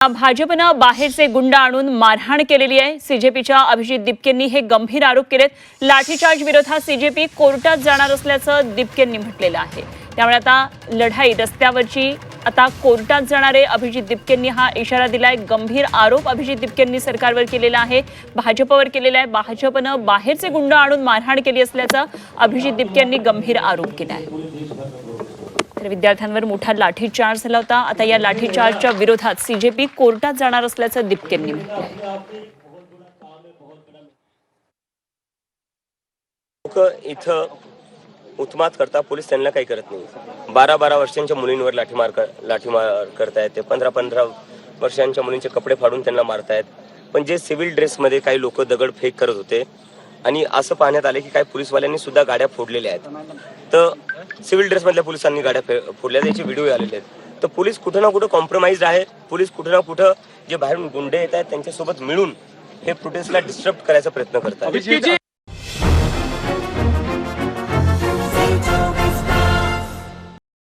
भाजपनं बाहेरचे गुंड आणून मारहाण केलेली आहे। सीजेपीच्या अभिजित दिपकेंनी हे गंभीर आरोप केलेत। लाठीचार्ज विरोधात सीजेपी कोर्टात जाणार असल्याचं दिपकेंनी म्हटलेलं आहे। त्यामुळे आता लढाई रस्त्यावरची आता कोर्टात जाणारे अभिजित दिपकेंनी हा इशारा दिलाय। गंभीर आरोप अभिजित दिपकेंनी सरकारवर केलेला आहे, भाजपवर केलेला आहे। भाजपनं बाहेरचे गुंड आणून मारहाण केली असल्याचा अभिजित दिपकेंनी गंभीर आरोप केला आहे। तर विद्यार्थ्यांवर मोठा लाठीचार्ज झाला होता। आता या लाठीचार्जच्या विरोधात सीजेपी कोर्टात जाणार असल्याचं दिपकेंनी म्हटलंय। लोक इथं उत्मात करता, पोलीस त्यांना काही करत नाही। 12-12 वर्षांच्या मुलींवर लाठीमार करतायत ते, 15-15 वर्षांच्या मुलींचे कपडे फाडून त्यांना मारतायत। पण जे सिव्हिल ड्रेसमध्ये काही लोक दगडफेक करत होते आणि असं पाहण्यात आले की काही पोलीसवाल्यांनी सुद्धा गाड्या फोडलेल्या आहेत। तर सिव्हिल ड्रेसमधल्या पोलिसांनी गाड्या फोडल्या, त्याचे व्हिडिओ आलेले आहेत। तर पोलीस कुठं ना कुठं कॉम्प्रोमाइज आहे। पोलीस कुठं ना कुठं जे बाहेरून गुंडे येत आहेत त्यांच्यासोबत मिळून हे प्रोटेस्टला डिस्टर्ब करायचा प्रयत्न करतात।